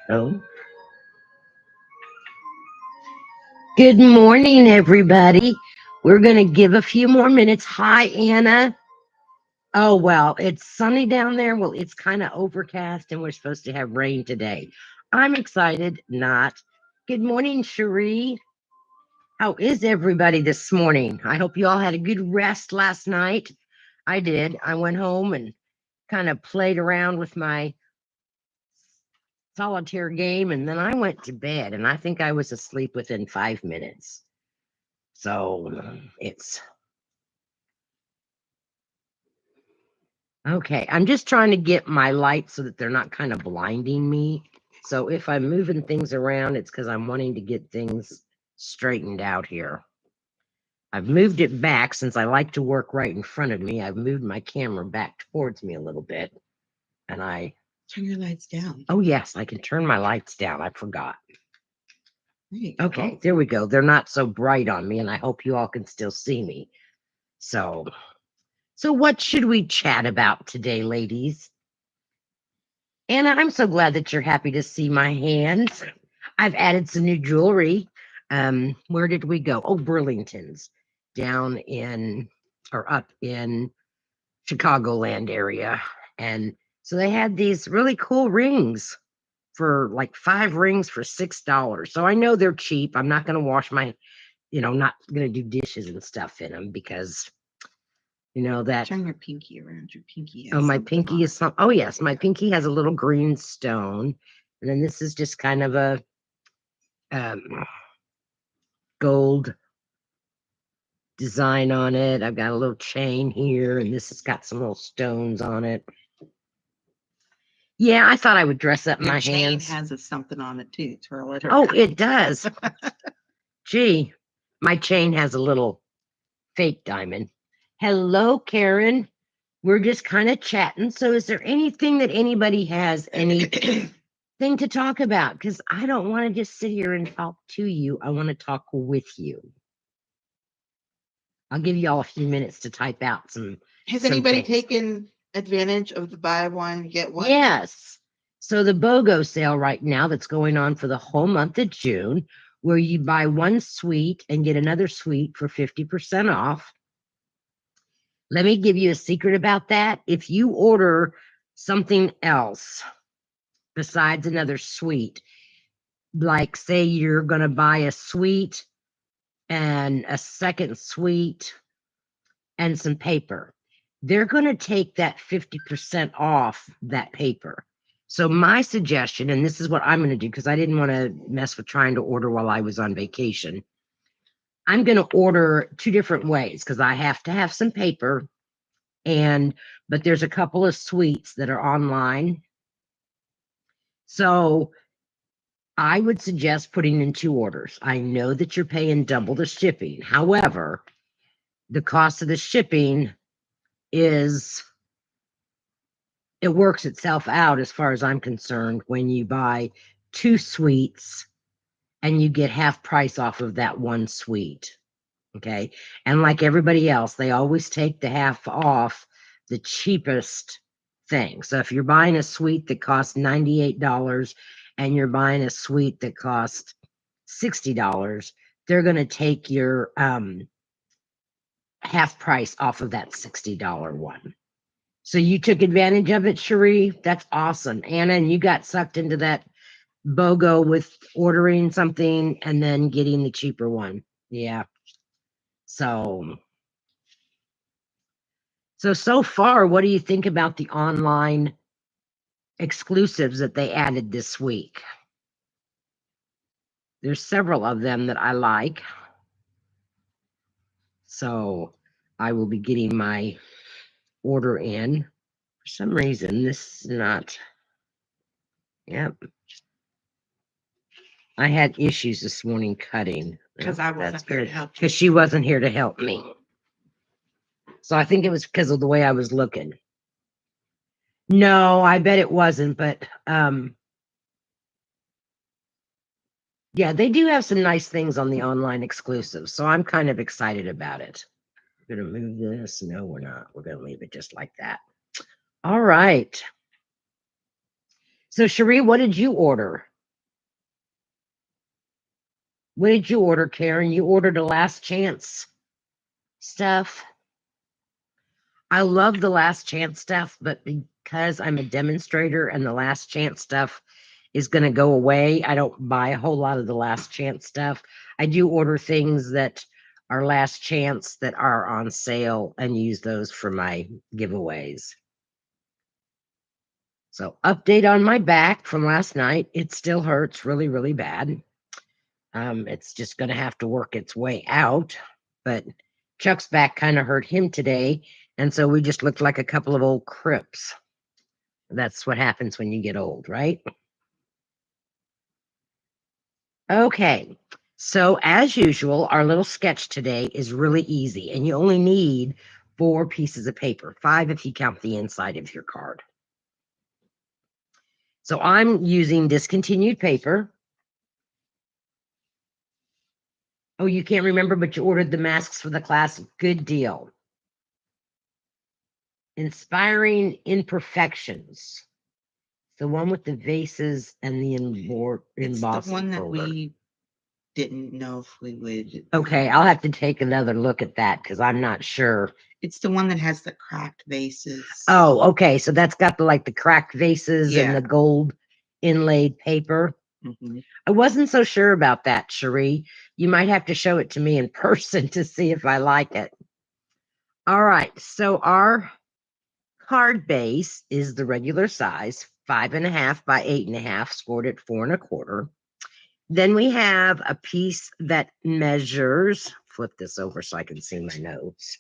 Oh, good morning, everybody. We're going to give a few more minutes. Hi, Anna. Oh, well, it's sunny down there. Well, it's kind of overcast and we're supposed to have rain today. I'm excited, not. Good morning, Cherie. How is everybody this morning? I hope you all had a good rest last night. I did. I went home and kind of played around with my solitaire game and then I went to bed and I think I was asleep within 5 minutes. So it's okay. I'm just trying to get my lights so that they're not kind of blinding me. So if I'm moving things around, it's because I'm wanting to get things straightened out here. I've moved it back since I like to work right in front of me. I've moved my camera back towards me a little bit. And I turn your lights down. Oh, yes, I can turn my lights down. I forgot. Okay, Oh. there we go. They're not so bright on me, and I hope you all can still see me. So what should we chat about today, ladies? Anna, I'm so glad that you're happy to see my hands. I've added some new jewelry. Where did we go? Oh, Burlington's down in or up in Chicagoland area. And so they had these really cool rings for like 5 rings for $6. So I know they're cheap. I'm not going to wash my, not going to do dishes and stuff in them because that. Turn your pinky around. Your pinky. Oh, my pinky is some. Oh, yes, my pinky has a little green stone, and then this is just kind of a gold design on it. I've got a little chain here, and this has got some little stones on it. Yeah, I thought I would dress up Your my chain hands. has a something on it too. Twirl it. Oh, it does. Gee, my chain has a little fake diamond. Hello, Karen. We're just kind of chatting. So is there anything that anybody has anything to talk about? Because I don't want to just sit here and talk to you. I want to talk with you. I'll give you all a few minutes to type out some. Has some anybody things. taken advantage of the buy one, get one? Yes. So the BOGO sale right now that's going on for the whole month of June, where you buy one suite and get another suite for 50% off. Let me give you a secret about that. If you order something else besides another suite, like say you're going to buy a suite and a second suite and some paper, they're going to take that 50% off that paper. So my suggestion, and this is what I'm going to do because I didn't want to mess with trying to order while I was on vacation. I'm going to order 2 different ways because I have to have some paper but there's a couple of suites that are online. So I would suggest putting in 2 orders. I know that you're paying double the shipping. However, the cost of the shipping it works itself out as far as I'm concerned when you buy 2 suites and you get half price off of that one suite. Okay. And like everybody else, they always take the half off the cheapest thing. So if you're buying a suite that costs $98 and you're buying a suite that costs $60, they're going to take your half price off of that $60 one. So you took advantage of it, Cherie. That's awesome. Anna, and you got sucked into that BOGO with ordering something and then getting the cheaper one. Yeah. So far, what do you think about the online exclusives that they added this week? There's several of them that I like. So I will be getting my order in. For some reason, this is not. Yep. I had issues this morning cutting. Because I wasn't here to help you. Because she wasn't here to help me. So I think it was because of the way I was looking. No, I bet it wasn't, but yeah, they do have some nice things on the online exclusives, so I'm kind of excited about it. We're gonna move this. No, we're not. We're gonna leave it just like that. All right. So Cherie, what did you order? What did you order, Karen? You ordered a last chance stuff. I love the last chance stuff, but because I'm a demonstrator and the last chance stuff is going to go away, I don't buy a whole lot of the last chance stuff. I do order things that are last chance that are on sale and use those for my giveaways. So, update on my back from last night. It still hurts really, really bad. It's just going to have to work its way out. But Chuck's back kind of hurt him today. And so we just looked like a couple of old crips. That's what happens when you get old, right? Okay. So as usual, our little sketch today is really easy. And you only need 4 pieces of paper, 5 if you count the inside of your card. So I'm using discontinued paper. Oh, you can't remember, but you ordered the masks for the class. Good deal. Inspiring Imperfections. The one with the vases and the It's the embossing one that folder. we didn't know if we would. Okay, I'll have to take another look at that because I'm not sure. It's the one that has the cracked vases. Oh, okay. So that's got the cracked vases and Yeah. the gold inlaid paper. Mhm. I wasn't so sure about that, Cherie. You might have to show it to me in person to see if I like it. All right. So our card base is the regular size, 5.5 by 8.5, scored at 4 1/4. Then we have a piece that measures, flip this over so I can see my notes.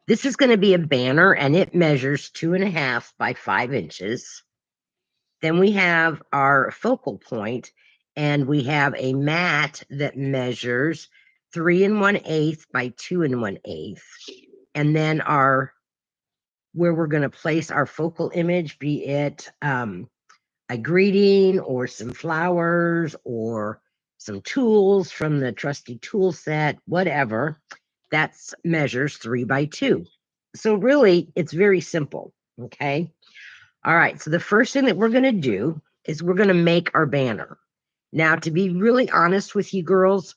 This is going to be a banner and it measures 2.5 by 5 inches. Then we have our focal point and we have a mat that measures 3 1/8 by 2 1/8. And then where we're going to place our focal image, be it a greeting or some flowers or some tools from the trusty tool set, whatever, that measures 3 by 2. So really, it's very simple. Okay. All right. So the first thing that we're going to do is we're going to make our banner. Now, to be really honest with you girls,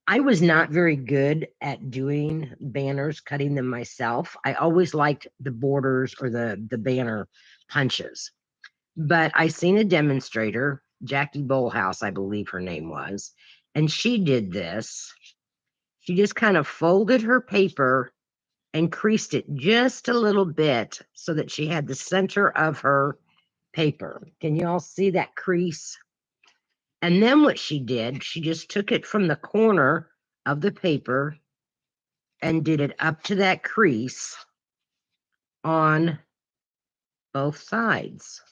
I was not very good at doing banners, cutting them myself. I always liked the borders or the banner punches. But I seen a demonstrator, Jackie Bowlhouse, I believe her name was, and she did this. She just kind of folded her paper and creased it just a little bit so that she had the center of her paper. Can you all see that crease? And then what she did, she just took it from the corner of the paper and did it up to that crease on both sides.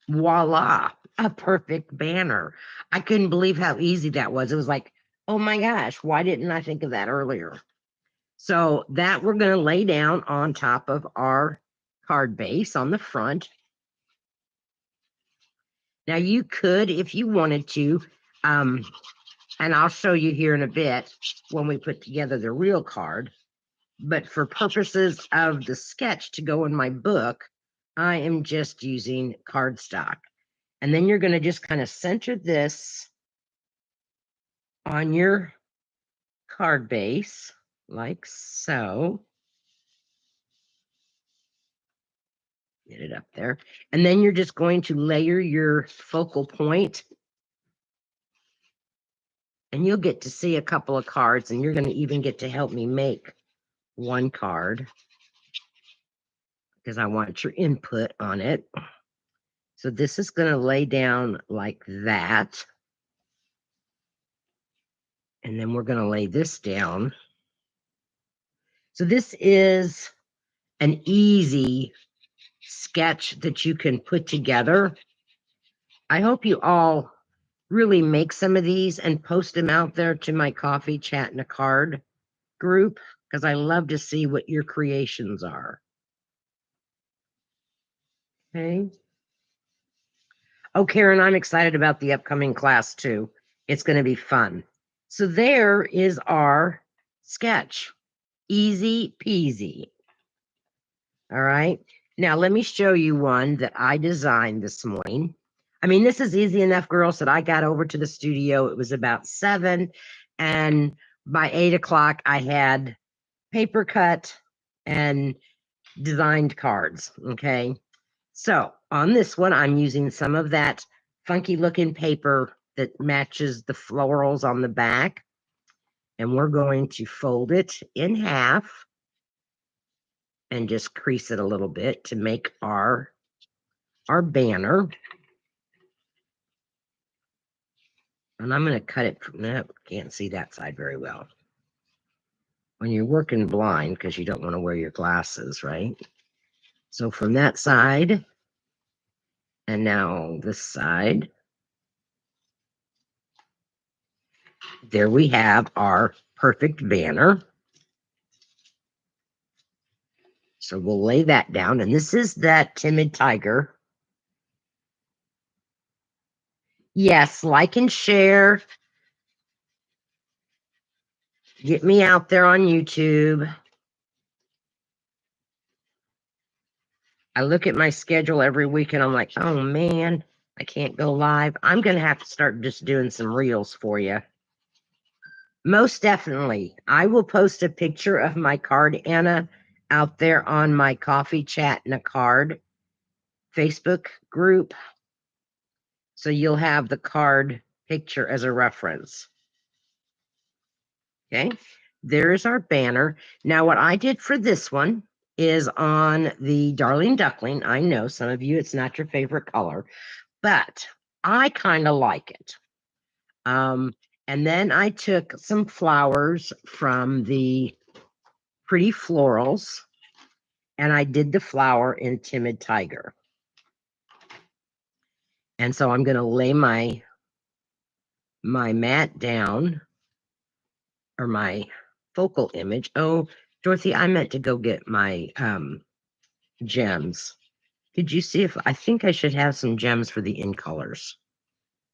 Voila, a perfect banner. I couldn't believe how easy that was. It was like, oh my gosh, why didn't I think of that earlier? So that we're going to lay down on top of our card base on the front. Now you could, if you wanted to, and I'll show you here in a bit when we put together the real card, but for purposes of the sketch to go in my book, I am just using cardstock. And then you're going to just kind of center this on your card base like so. Get it up there. And then you're just going to layer your focal point. And you'll get to see a couple of cards, and you're going to even get to help me make one card because I want your input on it. So this is going to lay down like that. And then we're going to lay this down. So this is an easy sketch that you can put together. I hope you all really make some of these and post them out there to my coffee chat and a card group because I love to see what your creations are. Okay. Oh, Karen, I'm excited about the upcoming class too. It's going to be fun. So there is our sketch. Easy peasy. All right. Now let me show you one that I designed this morning. I mean, this is easy enough, girls, that I got over to the studio. It was about 7, and by 8 o'clock, I had paper cut and designed cards. Okay. So on this one, I'm using some of that funky looking paper that matches the florals on the back. And we're going to fold it in half and just crease it a little bit to make our banner. And I'm going to cut it from that. Can't see that side very well. When you're working blind, because you don't want to wear your glasses, right? So from that side, and now this side, there we have our perfect banner. So we'll lay that down. And this is that Timid Tiger. Yes, like and share. Get me out there on YouTube. I look at my schedule every week and I'm like, oh man, I can't go live. I'm going to have to start just doing some reels for you. Most definitely. I will post a picture of my card, Anna, out there on my Coffee Chat and a Card Facebook group. So you'll have the card picture as a reference. Okay. There's our banner. Now, what I did for this one is on the Darling Duckling. I know some of you, it's not your favorite color, but I kind of like it. And then I took some flowers from the Pretty Florals and I did the flower in Timid Tiger. And so I'm going to lay my mat down, or my focal image. Oh, Dorothy, I meant to go get my gems. Did you see if I think I should have some gems for the in colors?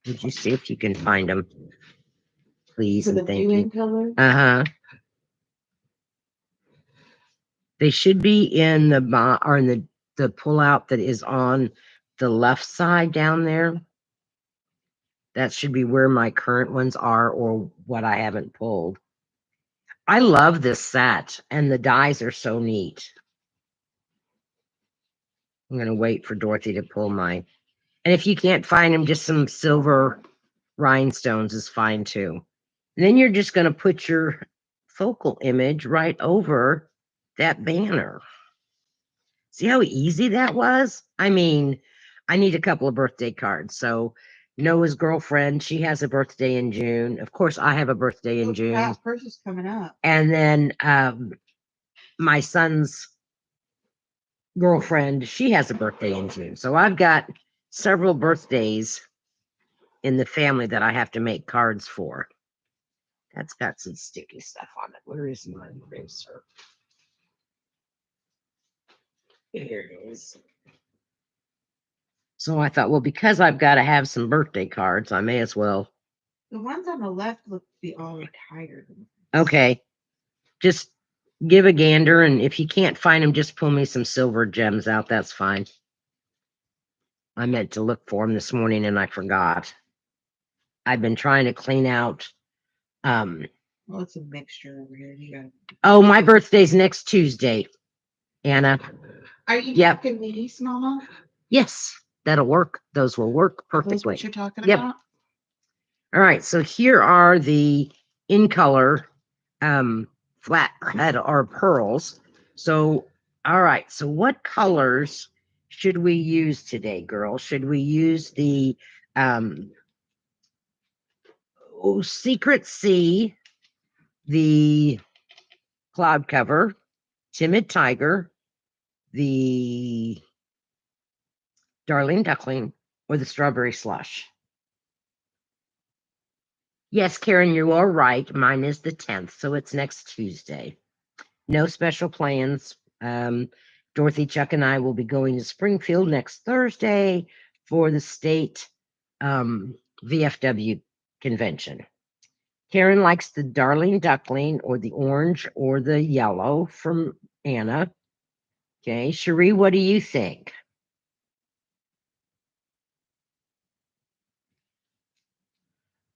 Did you see if you can find them? Please and thank you. Color? Uh-huh. They should be in the or in the pullout that is on the left side down there. That should be where my current ones are, or what I haven't pulled. I love this set, and the dies are so neat. I'm going to wait for Dorothy to pull mine. And if you can't find them, just some silver rhinestones is fine too. And then you're just going to put your focal image right over that banner. See how easy that was? I mean, I need a couple of birthday cards. So Noah's girlfriend, she has a birthday in June. Of course, I have a birthday in June. Hers is coming up. And then my son's girlfriend, she has a birthday in June. So I've got several birthdays in the family that I have to make cards for. That's got some sticky stuff on it. Where is my eraser? Here it is. So I thought, well, because I've got to have some birthday cards, I may as well. The ones on the left look to be all retired. Okay. Just give a gander, and if you can't find them, just pull me some silver gems out. That's fine. I meant to look for them this morning and I forgot. I've been trying to clean out. Well, it's a mixture over here. You got. Oh, my birthday's next Tuesday, Anna. Are you Yep. talking these, Mama? Yes, that'll work. Those will work Are those perfectly. what you're talking Yep. about? All right, so here are the in color flat head or pearls. So, all right, so what colors should we use today, girls? Should we use the Secret Sea, the cloud cover, Timid Tiger, the Darling Duckling, or the Strawberry Slush? Yes, Karen, you are right. Mine is the 10th, so it's next Tuesday. No special plans. Dorothy, Chuck, and I will be going to Springfield next Thursday for the state VFW convention. Karen likes the Darling Duckling, or the orange, or the yellow from Anna. Okay, Cherie, what do you think?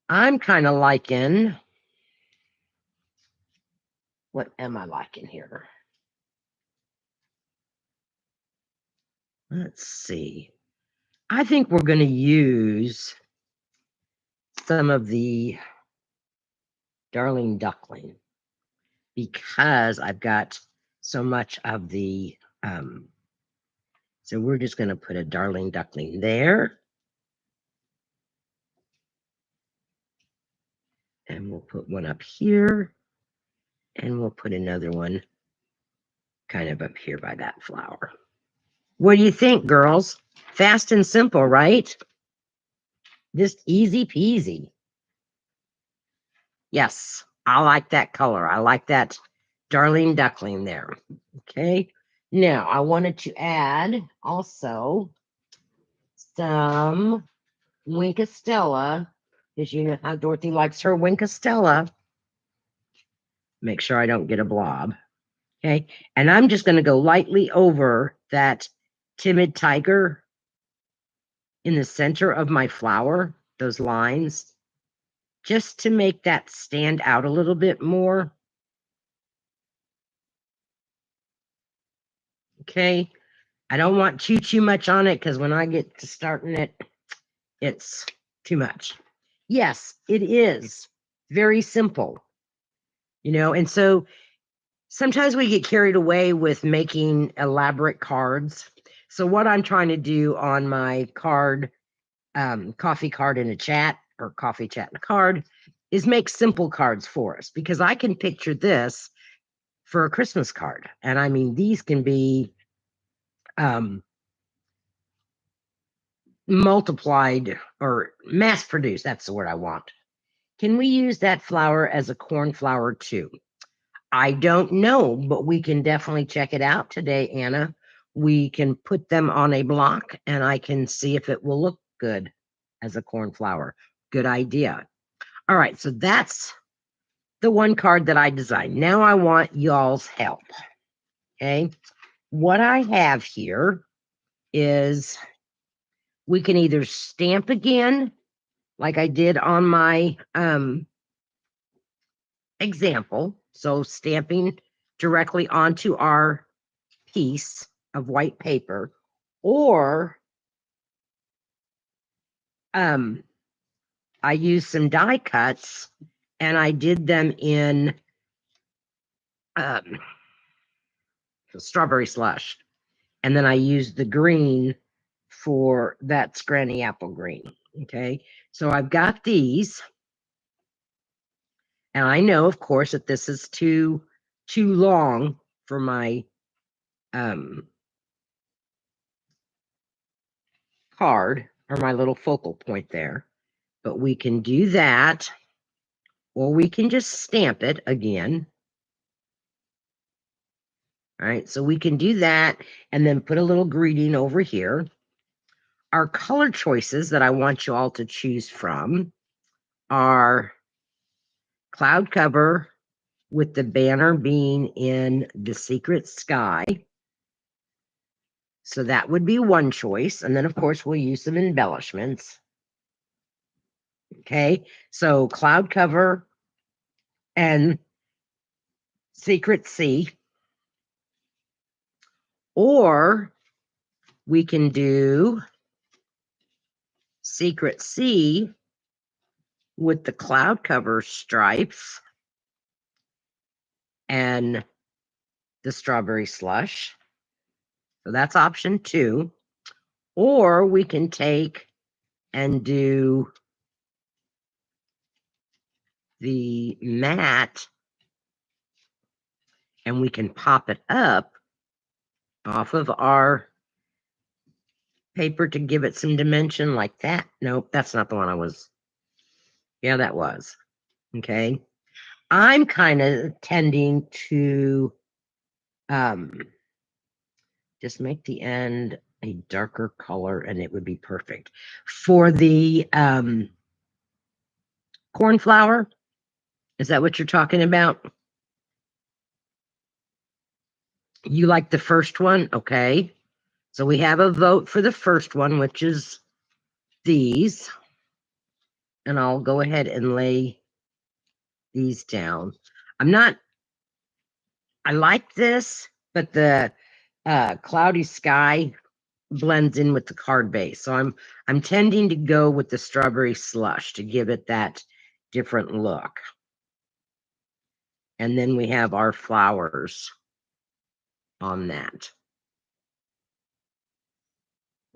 I'm kind of liking, what am I liking here? Let's see. I think we're going to use some of the Darling Duckling because I've got so much of the, so we're just going to put a Darling Duckling there. And we'll put one up here. And we'll put another one kind of up here by that flower. What do you think, girls? Fast and simple, right? Just easy peasy. Yes, I like that color. I like that Darling Duckling there. Okay. Now, I wanted to add also some Winkostella, because you know how Dorothy likes her Winkostella. Make sure I don't get a blob. Okay. And I'm just going to go lightly over that Timid Tiger in the center of my flower, those lines, just to make that stand out a little bit more. Okay. I don't want too much on it because when I get to starting it, it's too much. Yes, it is very simple, you know, and so sometimes we get carried away with making elaborate cards. So what I'm trying to do on my card, coffee card in a chat or coffee chat in a card, is make simple cards for us because I can picture this for a Christmas card. And I mean, these can be multiplied or mass produced. That's the word I want. Can we use that flower as a cornflower too? I don't know, but we can definitely check it out today, Anna. We can put them on a block and I can see if it will look good as a cornflower. Good idea. All right, so that's the one card that I designed. Now I want y'all's help. Okay. What I have here is we can either stamp again, like I did on my example. So stamping directly onto our piece of white paper, or I used some die cuts and I did them in strawberry slush. And then I used the green for that Scranny apple green. Okay. So I've got these. And I know, of course, that this is too long for my card or my little focal point there. But we can do that, or we can just stamp it again. All right, so we can do that and then put a little greeting over here. Our color choices that I want you all to choose from are cloud cover with the banner being in the secret sky. So that would be one choice. And then, of course, we'll use some embellishments. Okay, so cloud cover and secret sea. Or we can do secret sea with the cloud cover stripes and the strawberry slush. So that's option 2. Or we can take and do the matte and we can pop it up off of our paper to give it some dimension like that. Nope, that's not the one I was. Yeah, that was. Okay. I'm kind of tending to just make the end a darker color and it would be perfect. For the cornflower, is that what you're talking about? You like the first one? Okay. So we have a vote for the first one, which is these. and I'll go ahead and lay these down. I like this, but the cloudy sky blends in with the card base. So I'm tending to go with the strawberry slush to give it that different look. And then we have our flowers on that.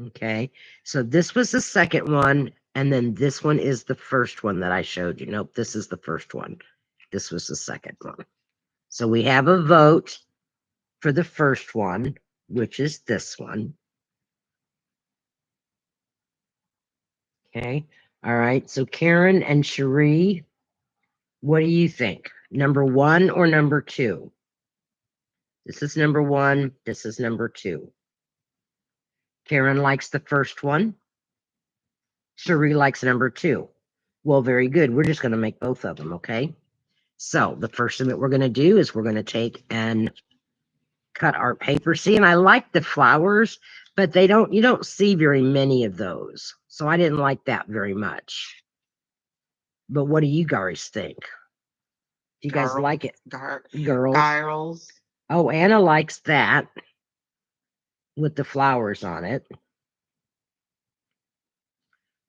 Okay, so this was the second one, and then this one is the first one that I showed you. Nope, this is the first one. This was the second one. So we have a vote for the first one, which is this one. Okay, all right. So Karen and Cherie, what do you think? Number 1 or number 2? This is number 1. This is number 2. Karen likes the first one. Cherie likes number 2. Well, very good. We're just going to make both of them, okay? So the first thing that we're going to do is we're going to take and cut our paper. See, and I like the flowers, but you don't see very many of those. So I didn't like that very much. But what do you guys think? Do you guys like it? Girls. Girls. Oh, Anna likes that with the flowers on it.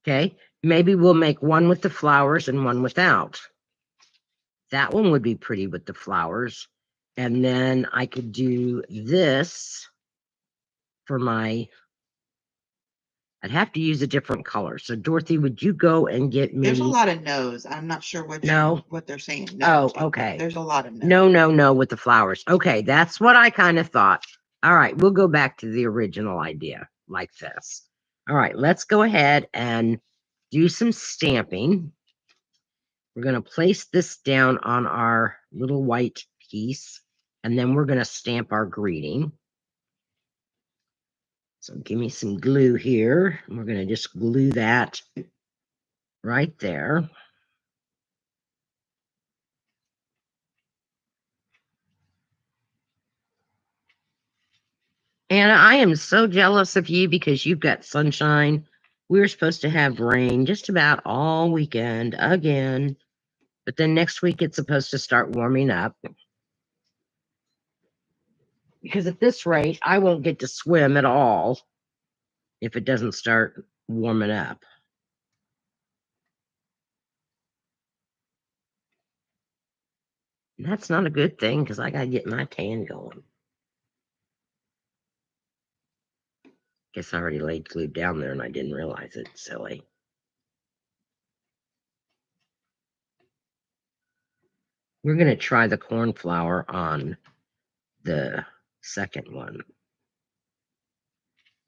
Okay, maybe we'll make one with the flowers and one without. That one would be pretty with the flowers. And then I could do this for I'd have to use a different color. So Dorothy, would you go and get me? There's a lot of no's. I'm not sure what they're saying. No Oh, okay. There's a lot of no's. No with the flowers. Okay, that's what I kind of thought. All right, we'll go back to the original idea like this. All right, let's go ahead and do some stamping. We're going to place this down on our little white piece, and then we're going to stamp our greeting. So give me some glue here. And we're going to just glue that right there. Anna, I am so jealous of you because you've got sunshine. We were supposed to have rain just about all weekend again, but then next week it's supposed to start warming up. Because at this rate, I won't get to swim at all if it doesn't start warming up. And that's not a good thing because I got to get my tan going. Guess I already laid glue down there and I didn't realize it. Silly. We're going to try the cornflower on the second one.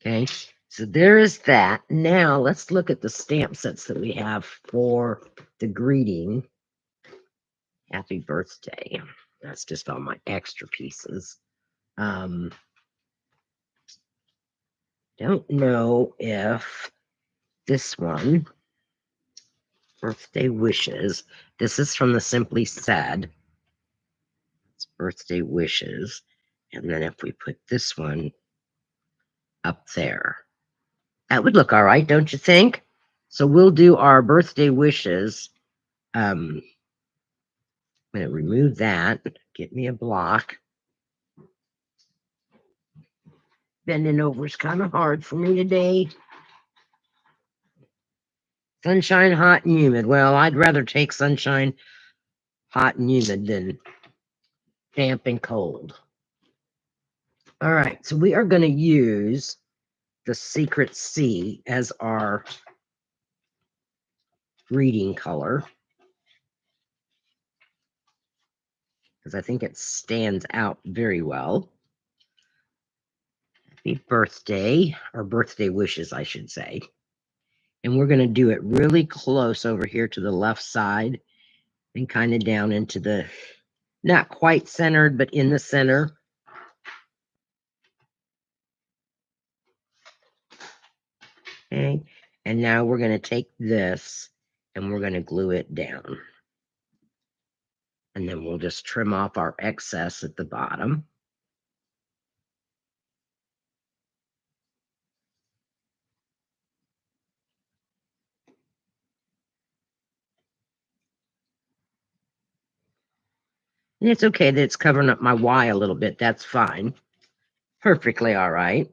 Okay, so there is that. Now let's look at the stamp sets that we have for the greeting. Happy birthday. That's just all my extra pieces. Don't know if this one, birthday wishes. This is from the Simply Said. It's birthday wishes. And then if we put this one up there, that would look all right, don't you think? So we'll do our birthday wishes. I'm going to remove that. Get me a block. Bending over is kind of hard for me today. Sunshine, hot and humid. Well, I'd rather take sunshine, hot and humid than damp and cold. All right, so we are going to use the Secret C as our reading color because I think it stands out very well. Happy birthday, or birthday wishes, I should say. And we're going to do it really close over here to the left side and kind of down into the, not quite centered, but in the center. Okay, and now we're going to take this and we're going to glue it down. And then we'll just trim off our excess at the bottom. And it's okay that it's covering up my Y a little bit. That's fine. Perfectly all right.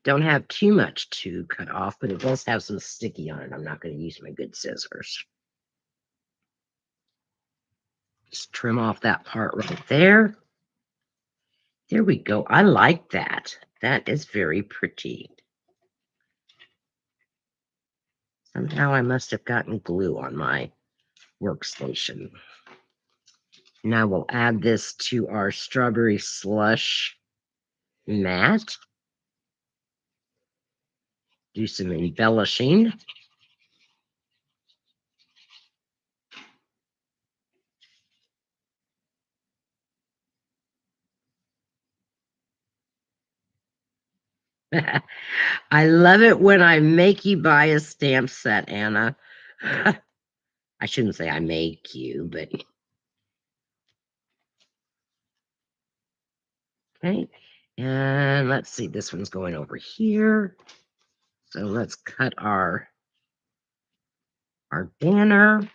Don't have too much to cut off, but it does have some sticky on it. I'm not going to use my good scissors. Just trim off that part right there. There we go. I like that. That is very pretty. Somehow I must have gotten glue on my workstation. Now we'll add this to our strawberry slush mat. Do some embellishing. I love it when I make you buy a stamp set, Anna. I shouldn't say I make you, but okay. And let's see, this one's going over here. So let's cut our banner.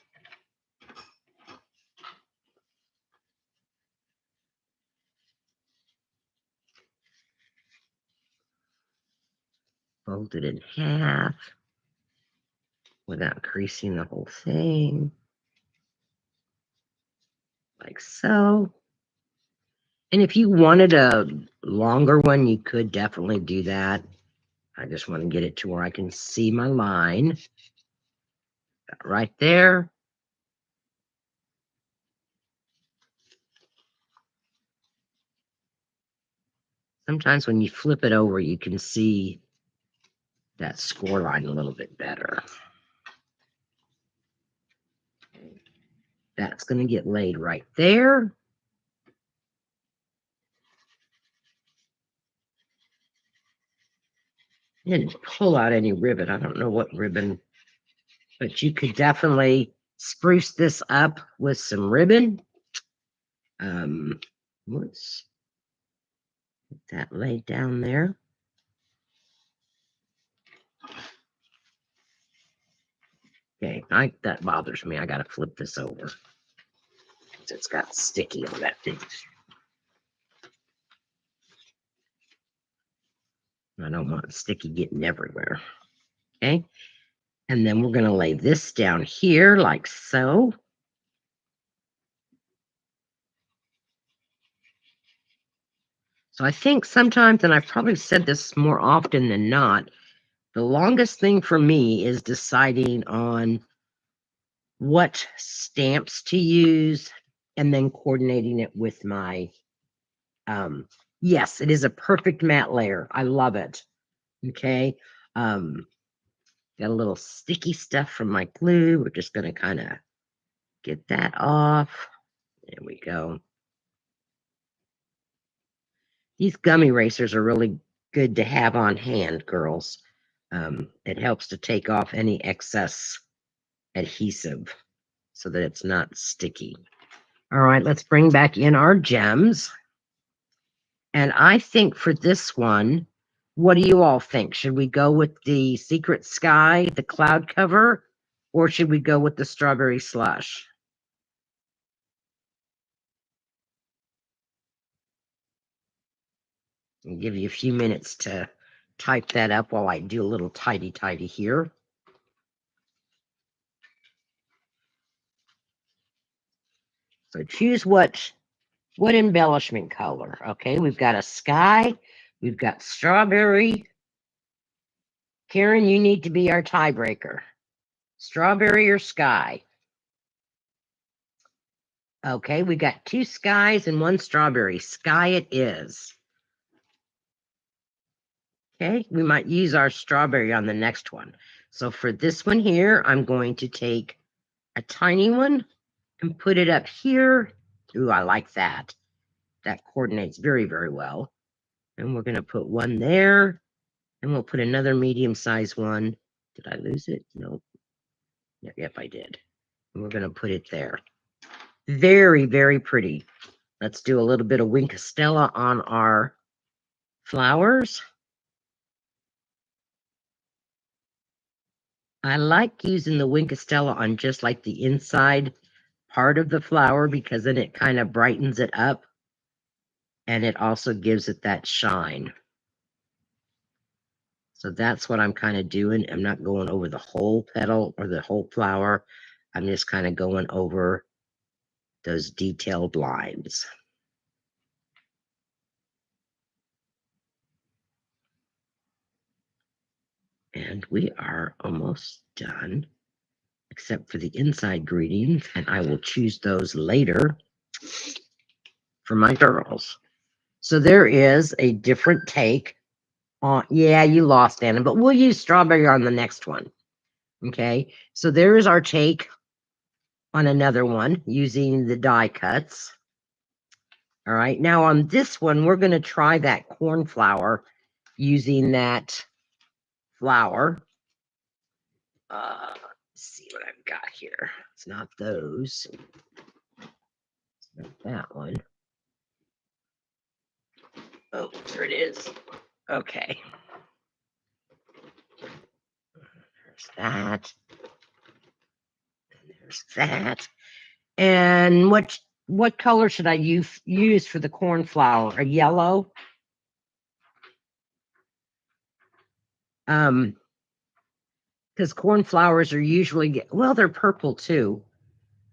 Fold it in half without creasing the whole thing. Like so. And if you wanted a longer one, you could definitely do that. I just want to get it to where I can see my line. Right there. Sometimes when you flip it over, you can see that score line a little bit better. That's going to get laid right there. I didn't pull out any ribbon. I don't know what ribbon, but you could definitely spruce this up with some ribbon. Let's get that laid down there. Okay, that bothers me. I got to flip this over. It's got sticky on that thing. I don't want sticky getting everywhere. Okay. And then we're going to lay this down here like so. So I think sometimes, and I've probably said this more often than not, the longest thing for me is deciding on what stamps to use and then coordinating it with my, yes, it is a perfect matte layer. I love it. Okay. Got a little sticky stuff from my glue. We're just going to kind of get that off. There we go. These gum erasers are really good to have on hand, girls. It helps to take off any excess adhesive so that it's not sticky. All right, let's bring back in our gems. And I think for this one, what do you all think? Should we go with the Secret Sky, the cloud cover, or should we go with the strawberry slush? I'll give you a few minutes to type that up while I do a little tidy here. So choose what embellishment color. Okay, we've got a sky, we've got strawberry. Karen, you need to be our tiebreaker. Strawberry or sky? Okay, we got 2 skies and 1 strawberry. Sky it is. Okay, we might use our strawberry on the next one. So for this one here, I'm going to take a tiny one and put it up here. Ooh, I like that. That coordinates very, very well. And we're going to put one there. And we'll put another medium-sized one. Did I lose it? Nope. Yep, I did. And we're going to put it there. Very, very pretty. Let's do a little bit of Wink Stella on our flowers. I like using the Wink Stella on just like the inside part of the flower because then it kind of brightens it up and it also gives it that shine. So that's what I'm kind of doing. I'm not going over the whole petal or the whole flower. I'm just kind of going over those detailed lines. And we are almost done, except for the inside greetings, and I will choose those later for my girls. So there is a different take on, yeah, you lost, Anna, but we'll use strawberry on the next one. Okay, so there is our take on another one using the die cuts. All right, now on this one, we're going to try that cornflower using that flower. Let's see what I've got here. It's not those. It's not that one. Oh, there it is. Okay. There's that. And there's that. And what color should I use for the cornflower? A yellow? Because cornflowers are usually, well, they're purple too.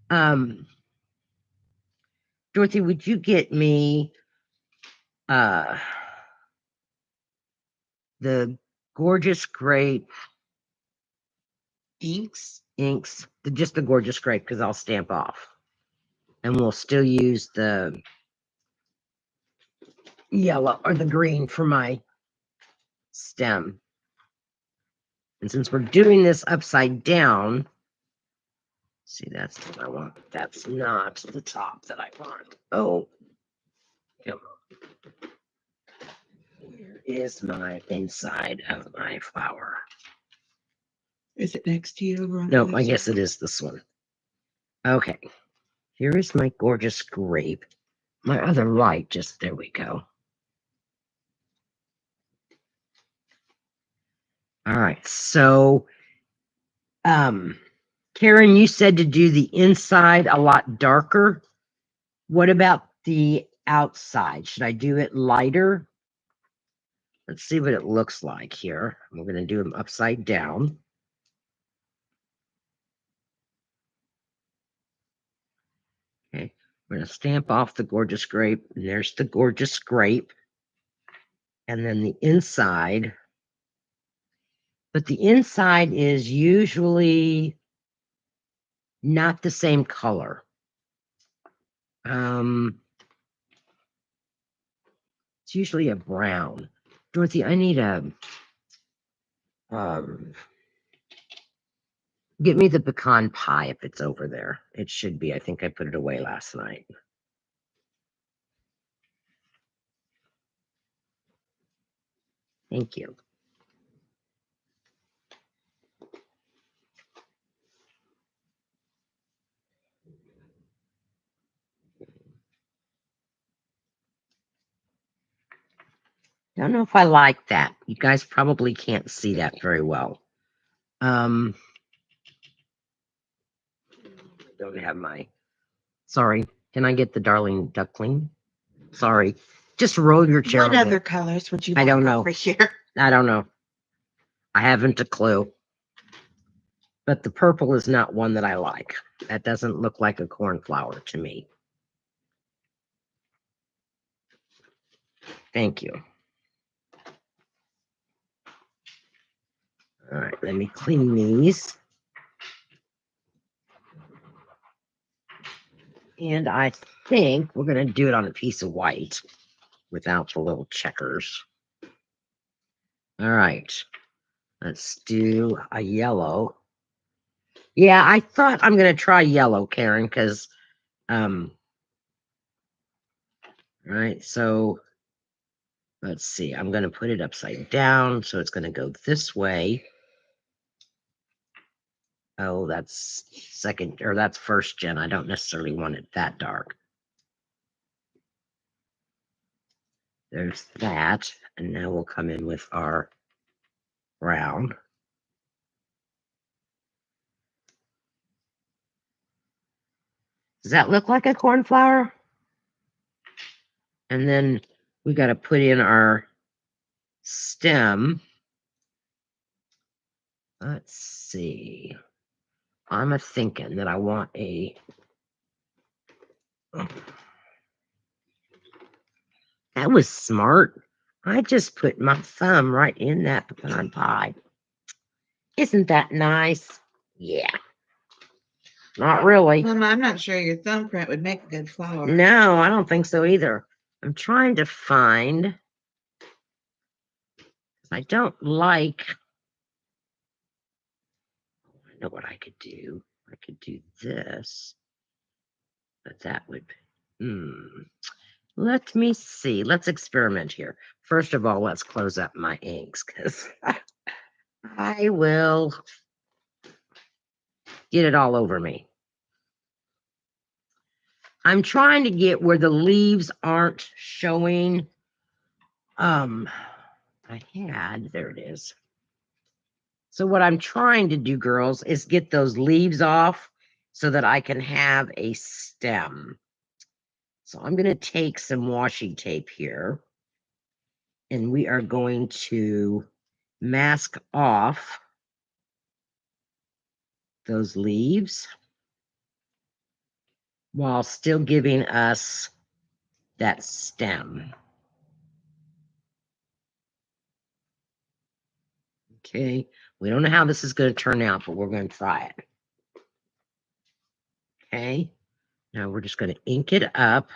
Dorothy, would you get me the Gorgeous Grape Inks. just the Gorgeous Grape, because I'll stamp off. And we'll still use the yellow or the green for my stem. And since we're doing this upside down, see, that's what I want. That's not the top that I want. Oh, come on. Where is my inside of my flower? Is it next to you? Over on Nope, the I other guess side? it is this one. Okay, here is my Gorgeous Grape. My other light, just there we go. All right, so Karen, you said to do the inside a lot darker. What about the outside? Should I do it lighter? Let's see what it looks like here. We're going to do them upside down. Okay, we're going to stamp off the Gorgeous Grape. And there's the Gorgeous Grape. And then the inside. But the inside is usually not the same color. It's usually a brown. Dorothy, I need a get me the pecan pie if it's over there. It should be. I think I put it away last night. Thank you. Don't know if I like that. You guys probably can't see that very well. Don't have my, sorry. Can I get the Darling Duckling? Sorry. Just roll your chair. What other colors would you like I don't know. over here? I don't know. I haven't a clue. But the purple is not one that I like. That doesn't look like a cornflower to me. Thank you. All right, let me clean these. And I think we're going to do it on a piece of white without the little checkers. All right, let's do a yellow. Yeah, I thought I'm going to try yellow, Karen, because, all right, so let's see. I'm going to put it upside down, so it's going to go this way. Oh, that's second, or that's first gen. I don't necessarily want it that dark. There's that, and now we'll come in with our brown. Does that look like a cornflower? And then we got to put in our stem. Let's see. I'm thinking that I want a. That was smart. I just put my thumb right in that pecan pie. Isn't that nice? Yeah. Not really. Mama, I'm not sure your thumbprint would make a good flower. No, I don't think so either. I'm trying to find. I don't like. I know what I could do. I could do this, but that would. Let me see. Let's experiment here. First of all, let's close up my inks because I will get it all over me. I'm trying to get where the leaves aren't showing. There it is. So what I'm trying to do, girls, is get those leaves off so that I can have a stem. So I'm going to take some washi tape here, and we are going to mask off those leaves while still giving us that stem. Okay, we don't know how this is going to turn out, but we're going to try it. Okay, now we're just going to ink it up.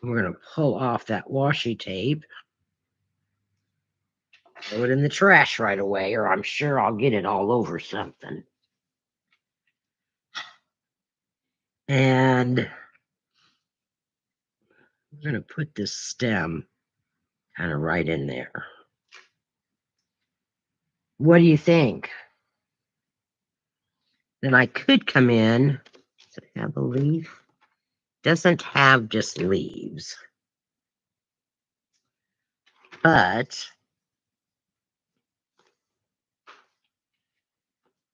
We're going to pull off that washi tape. Throw it in the trash right away, or I'm sure I'll get it all over something. And we're going to put this stem kind of right in there. What do you think? Then I could come in. Does it have a leaf? Doesn't have just leaves. But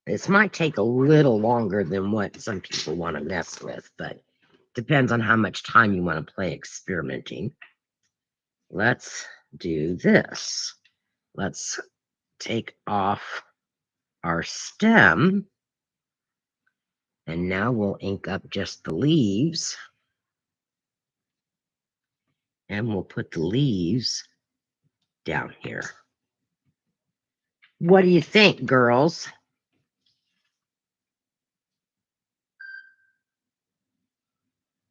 this might take a little longer than what some people want to mess with, but depends on how much time you want to play experimenting. Let's do this. Let's take off our stem, and now we'll ink up just the leaves, and we'll put the leaves down here. What do you think, girls?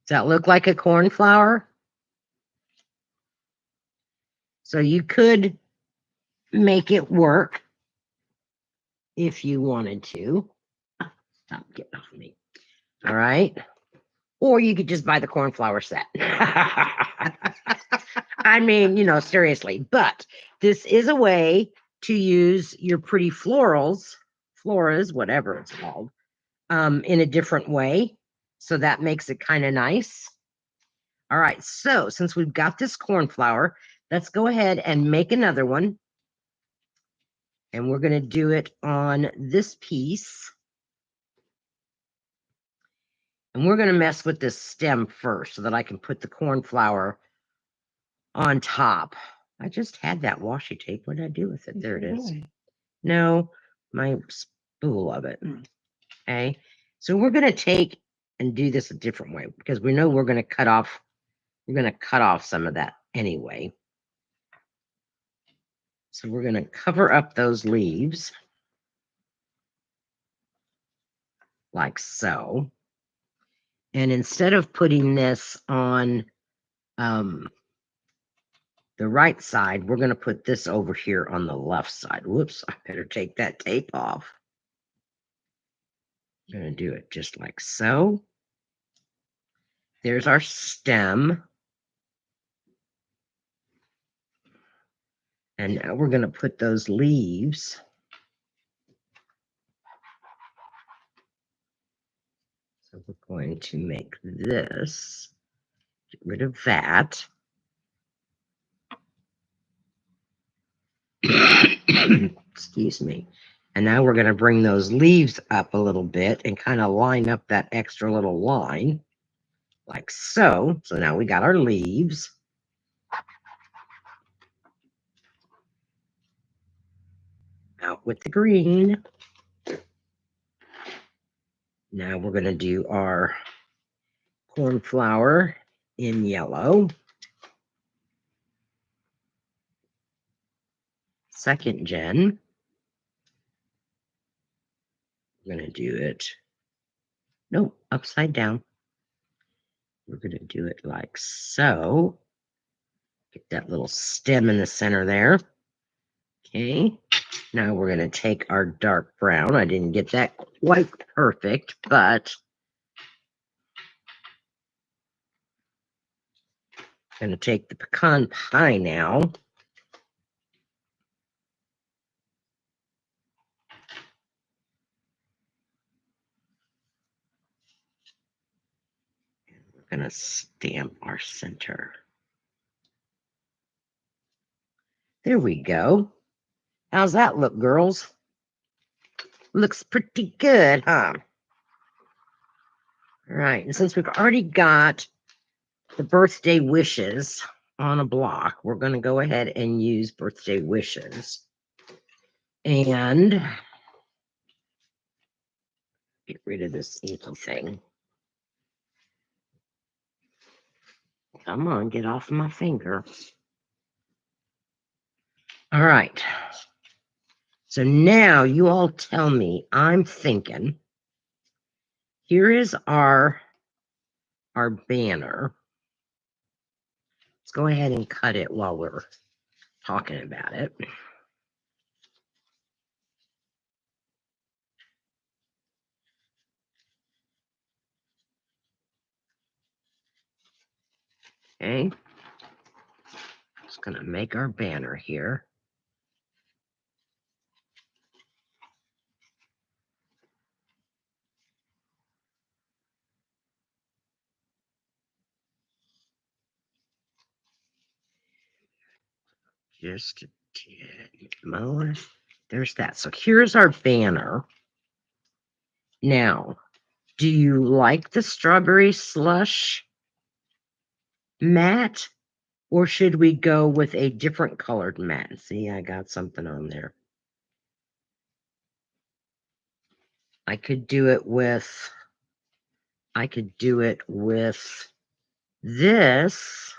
Does that look like a cornflower? So you could make it work if you wanted to. Stop getting off me. All right. Or you could just buy the cornflower set. I mean, seriously. But this is a way to use your pretty floras, whatever it's called, in a different way. So that makes it kind of nice. All right. So since we've got this cornflower, let's go ahead and make another one. And we're going to do it on this piece. And we're going to mess with this stem first so that I can put the cornflower on top. I just had that washi tape. What did I do with it? There it is. No, my spool of it. Okay. So we're going to take and do this a different way because we know we're going to cut off. We're going to cut off some of that anyway. So we're going to cover up those leaves like so. And instead of putting this on the right side, we're going to put this over here on the left side. Whoops, I better take that tape off. I'm going to do it just like so. There's our stem. And now we're going to put those leaves. So we're going to make this. Get rid of that. Excuse me. And now we're going to bring those leaves up a little bit and kind of line up that extra little line like so. So now we got our leaves. Out with the green. Now we're going to do our cornflower in yellow. Second gen. We're going to do it. Nope, upside down. We're going to do it like so. Get that little stem in the center there. Okay. Now we're going to take our dark brown. I didn't get that quite perfect, but I'm going to take the pecan pie now. We're going to stamp our center. There we go. How's that look, girls? Looks pretty good, huh? All right. And since we've already got the birthday wishes on a block, we're going to go ahead and use birthday wishes. And get rid of this inky thing. Come on, get off my finger. All right. So now you all tell me, I'm thinking, here is our banner. Let's go ahead and cut it while we're talking about it. Okay. Just going to make our banner here. Just a tad more. There's that. So here's our banner. Now, do you like the strawberry slush matte? Or should we go with a different colored matte? See, I got something on there. I could do it with this.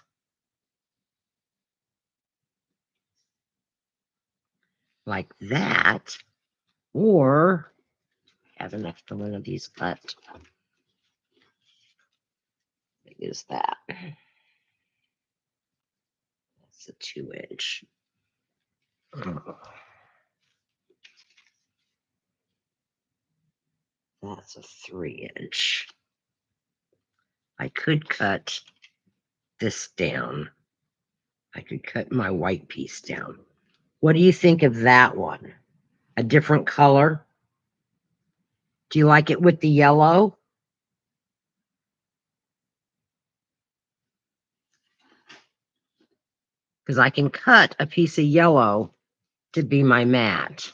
Like that. Or have an extra one of these cut. How big is that? That's a 2-inch. That's a 3-inch. I could cut this down. I could cut my white piece down. What do you think of that one? A different color? Do you like it with the yellow? Because I can cut a piece of yellow to be my matte.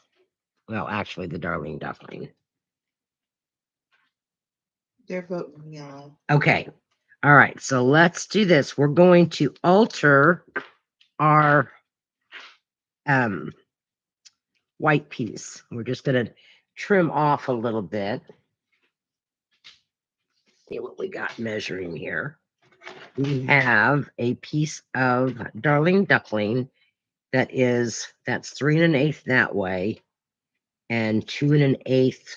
Well, actually, the Darling Duckling. They're voting yellow. Okay. All right. So let's do this. We're going to alter our white piece. We're just going to trim off a little bit. See what we got measuring here. We have a piece of Darling Duckling that's 3 1/8 that way and 2 1/8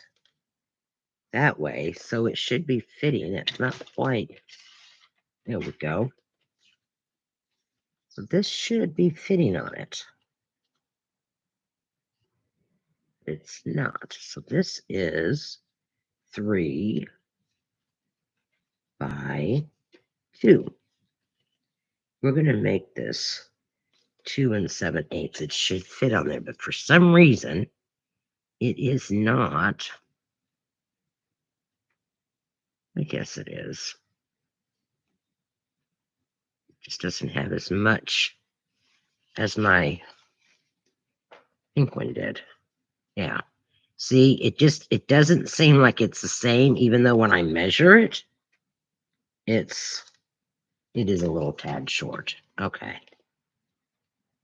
that way. So it should be fitting. It's not quite. There we go. So this should be fitting on it. It's not. So this is 3 by 2. We're going to make this 2 7/8. It should fit on there, but for some reason, it is not. I guess it is. It just doesn't have as much as my pink one did. Yeah. See, it doesn't seem like it's the same, even though when I measure it, it is a little tad short. Okay.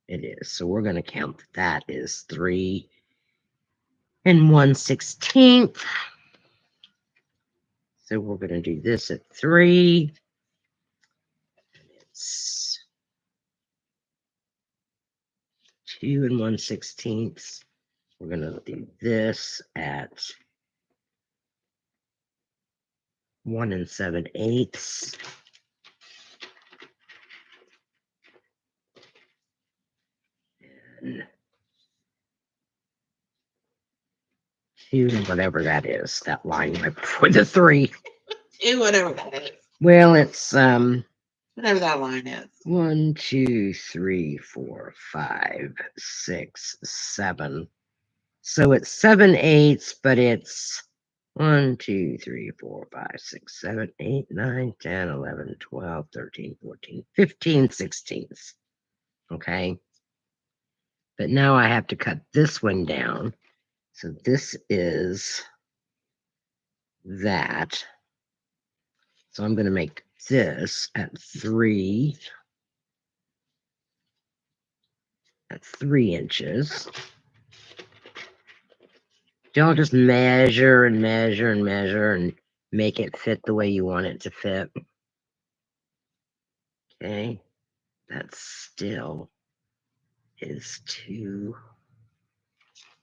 It is. So we're going to count that is 3 1/16. So we're going to do this at 3. It's 2 1/16. We're going to do this at 1 7/8. And 2 whatever that is, that line right before the 3. Whatever that is. Well, it's Whatever that line is. 1 2 3 4 5 6 7. So it's 7/8, but it's 1 2 3 4 5 6 7 8 9 10 11 12 13 14 15 16ths. Okay. But now I have to cut this one down. So this is that. So I'm going to make this at 3 inches. Don't just measure and measure and measure and make it fit the way you want it to fit. Okay, that still is too.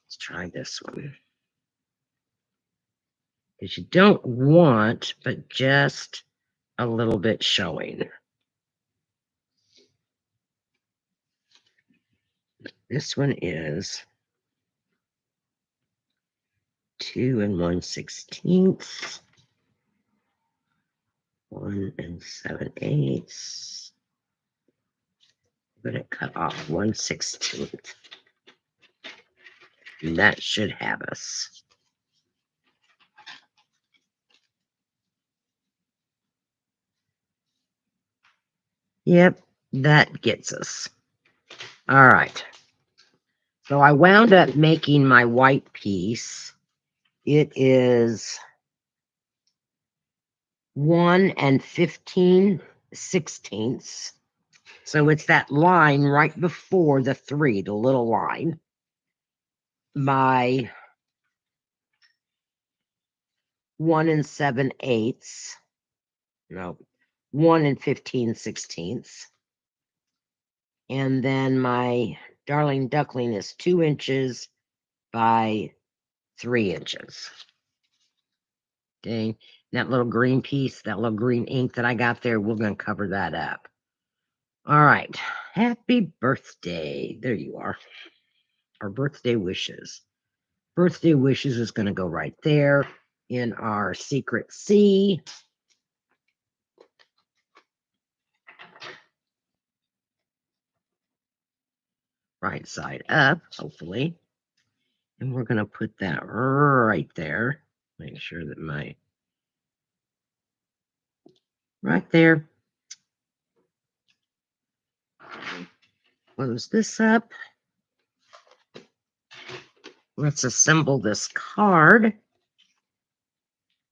Let's try this one. Because you don't want, but just a little bit showing. This one is 2 1/16. 1 7/8. I'm going to cut off 1/16. And that should have us. Yep, that gets us. All right. So I wound up making my white piece. It is 1 15/16. So it's that line right before the 3, the little line. My 1 7/8. No, 1 15/16. And then my darling duckling is 2 inches by 3 inches. Okay, that little green piece, that little green ink that I got there, we're going to cover that up. All right, happy birthday. There you are. Our birthday wishes. Birthday wishes is going to go right there in our secret C. Right side up, hopefully. And we're going to put that right there. Make sure that my right there. Close this up. Let's assemble this card.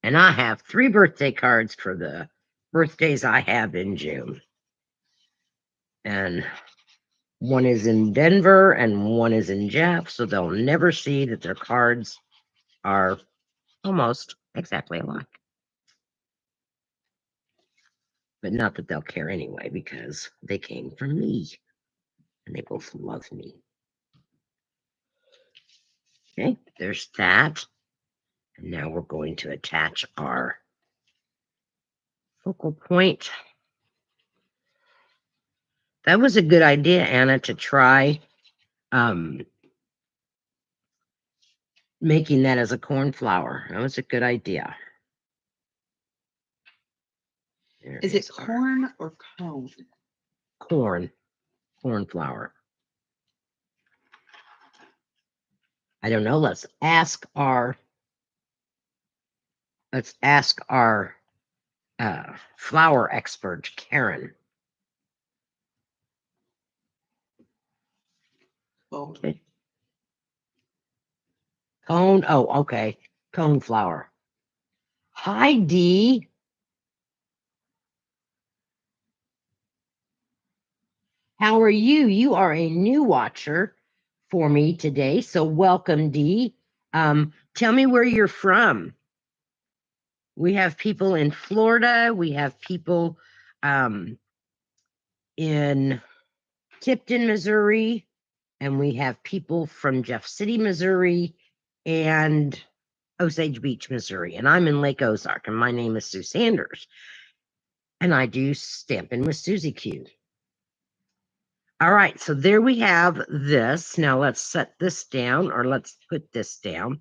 And I have 3 birthday cards for the birthdays I have in June. And one is in Denver and one is in Jeff, so they'll never see that their cards are almost exactly alike. But not that they'll care anyway, because they came from me and they both love me. Okay, there's that. And now we're going to attach our focal point. That was a good idea, Anna, to try making that as a cornflower. That was a good idea. Is it corn or cone? Cornflower. I don't know. Let's ask our flower expert, Karen. Oh. Okay. Cone. Oh, okay. Cone flower. Hi, Dee. How are you? You are a new watcher for me today. So welcome, Dee. Tell me where you're from. We have people in Florida. We have people in Tipton, Missouri, and we have people from Jeff City, Missouri, and Osage Beach, Missouri. And I'm in Lake Ozark, and my name is Sue Sanders. And I do Stampin' with Susie Q. All right, so there we have this. Now let's set this down, or let's put this down.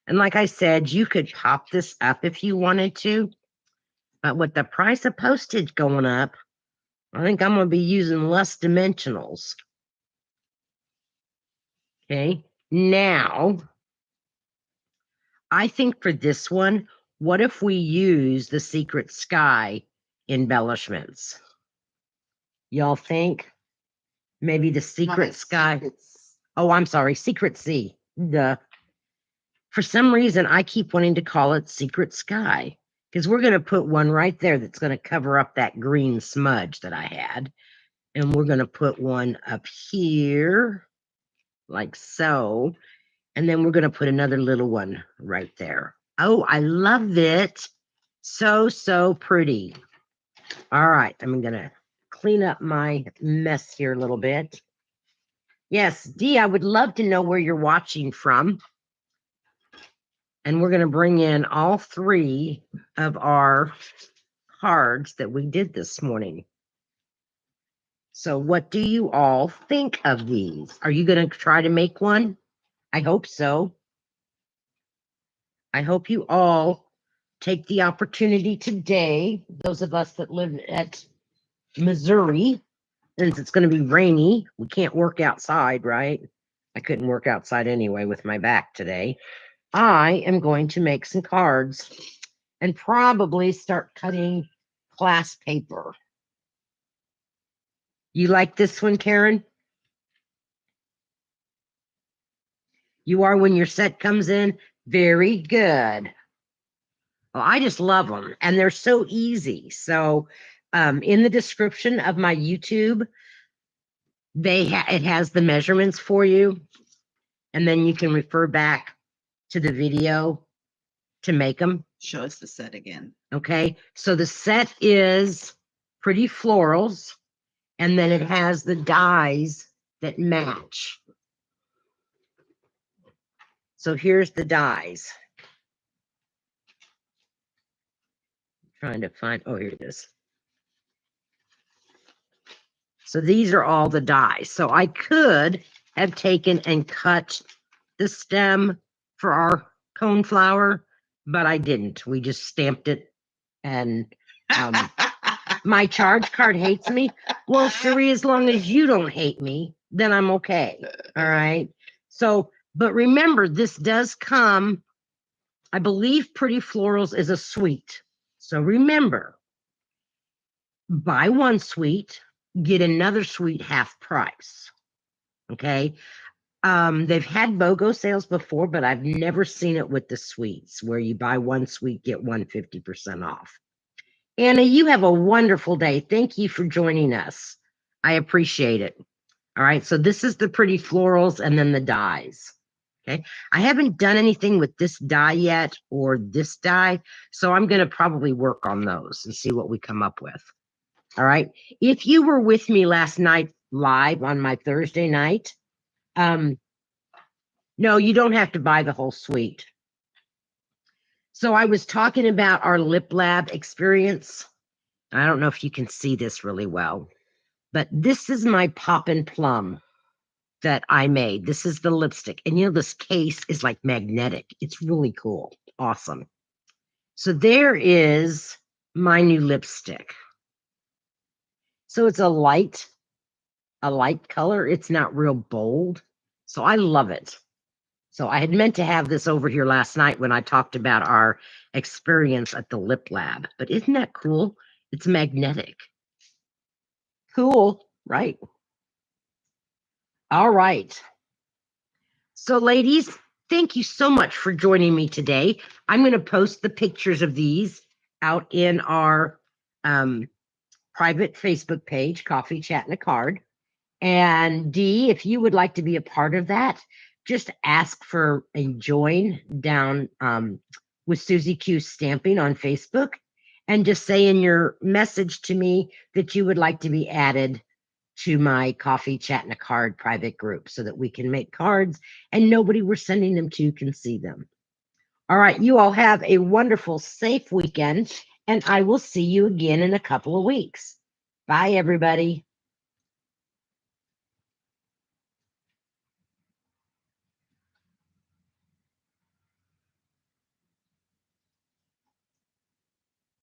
And like I said, you could pop this up if you wanted to. But with the price of postage going up, I think I'm going to be using less dimensionals. Okay, now I think for this one, what if we use the Secret Sky embellishments? Y'all think? Maybe the Secret Sky. Oh, I'm sorry, Secret Sea. For some reason, I keep wanting to call it Secret Sky because we're going to put one right there that's going to cover up that green smudge that I had. And we're going to put one up here like so. And then we're going to put another little one right there. Oh, I love it. So, so pretty. All right, I'm going to clean up my mess here a little bit. Yes, Dee, I would love to know where you're watching from. And we're going to bring in all three of our cards that we did this morning. So what do you all think of these? Are you going to try to make one? I hope so. I hope you all take the opportunity today, those of us that live at Missouri, since it's going to be rainy, we can't work outside, right? I couldn't work outside anyway with my back today. I am going to make some cards and probably start cutting class paper. You like this one, Karen? You are when your set comes in? Very good. Well, I just love them, and they're so easy. So in the description of my YouTube, it has the measurements for you, and then you can refer back to the video to make them. Show us the set again. Okay, so the set is Pretty Florals, and then it has the dies that match. So here's the dies. Trying to find, oh, here it is. So these are all the dies. So I could have taken and cut the stem for our cone flower, but I didn't. We just stamped it, and my charge card hates me. Well, Cherie, as long as you don't hate me, then I'm okay. All right. So, but remember, this does come, I believe Pretty Florals is a suite. So remember, buy one suite, get another suite half price. Okay. They've had BOGO sales before, but I've never seen it with the suites where you buy one suite, get 150% off. Anna, you have a wonderful day. Thank you for joining us. I appreciate it. All right. So this is the Pretty Florals and then the dies. Okay. I haven't done anything with this die yet or this die. So I'm going to probably work on those and see what we come up with. All right. If you were with me last night live on my Thursday night, no, you don't have to buy the whole suite. So I was talking about our Lip Lab experience. I don't know if you can see this really well, but this is my Poppin' Plum that I made. This is the lipstick. And you know, this case is like magnetic. It's really cool. Awesome. So there is my new lipstick. So it's a light color. It's not real bold. So I love it. So I had meant to have this over here last night when I talked about our experience at the Lip Lab. But isn't that cool? It's magnetic. Cool, right? All right. So ladies, thank you so much for joining me today. I'm going to post the pictures of these out in our private Facebook page, Coffee Chat and a Card. And Dee, if you would like to be a part of that, just ask for a join down with Susie Q Stamping on Facebook, and just say in your message to me that you would like to be added to my Coffee Chat and a Card private group so that we can make cards and nobody we're sending them to can see them. All right, you all have a wonderful, safe weekend, and I will see you again in a couple of weeks. Bye, everybody.